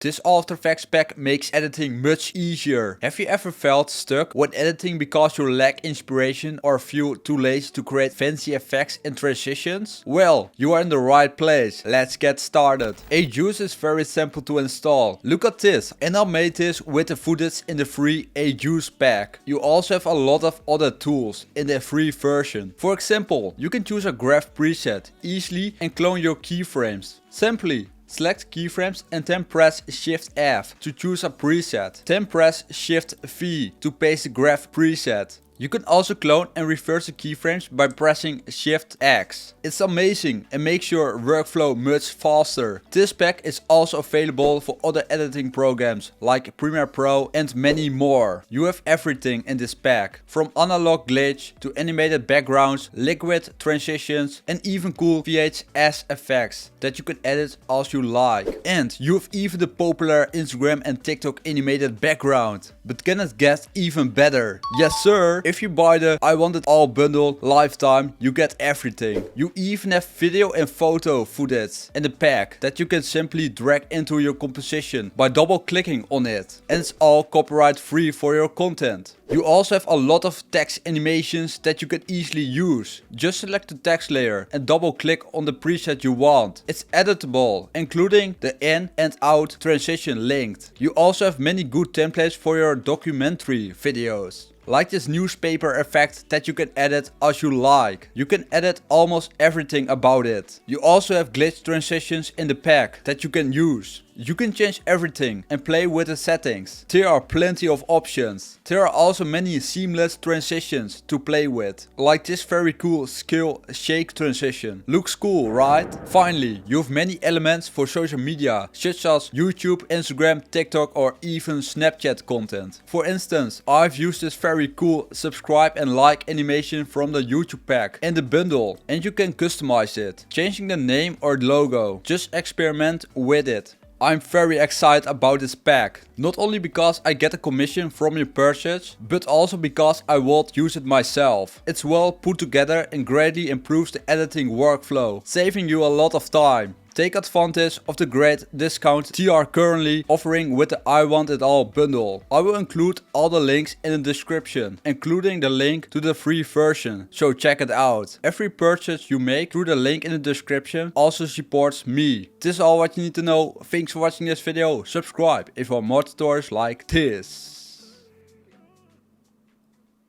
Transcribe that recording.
This After Effects pack makes editing much easier. Have you ever felt stuck when editing because you lack inspiration or feel too lazy to create fancy effects and transitions? Well, you are in the right place. Let's get started. AEJuice is very simple to install. Look at this, and I made this with the footage in the free AEJuice pack. You also have a lot of other tools in the free version. For example, you can choose a graph preset easily and clone your keyframes. Simply select keyframes and then press Shift F to choose a preset. Then press Shift V to paste the graph preset. You can also clone and reverse the keyframes by pressing Shift X. It's amazing and makes your workflow much faster. This pack is also available for other editing programs like Premiere Pro and many more. You have everything in this pack, from analog glitch to animated backgrounds, liquid transitions and even cool VHS effects that you can edit as you like. And you have even the popular Instagram and TikTok animated background. But can it get even better? Yes sir! If you buy the I Want It All bundle lifetime, you get everything. You even have video and photo footage in the pack that you can simply drag into your composition by double clicking on it. And it's all copyright free for your content. You also have a lot of text animations that you can easily use. Just select the text layer and double click on the preset you want. It's editable, including the in and out transition linked. You also have many good templates for your documentary videos. Like this newspaper effect that you can edit as you like. You can edit almost everything about it. You also have glitch transitions in the pack that you can use. You can change everything and play with the settings. There are plenty of options. There are also many seamless transitions to play with. Like this very cool scale shake transition. Looks cool, right? Finally, you have many elements for social media, such as YouTube, Instagram, TikTok or even Snapchat content. For instance, I've used this very cool subscribe and like animation from the YouTube pack and the bundle. And you can customize it, changing the name or logo. Just experiment with it. I'm very excited about this pack. Not only because I get a commission from your purchase, but also because I won't use it myself. It's well put together and greatly improves the editing workflow, saving you a lot of time. Take advantage of the great discount they are currently offering with the I Want It All bundle. I will include all the links in the description, including the link to the free version, so check it out. Every purchase you make through the link in the description also supports me. This is all what you need to know. Thanks for watching this video. Subscribe if you want more tutorials like this.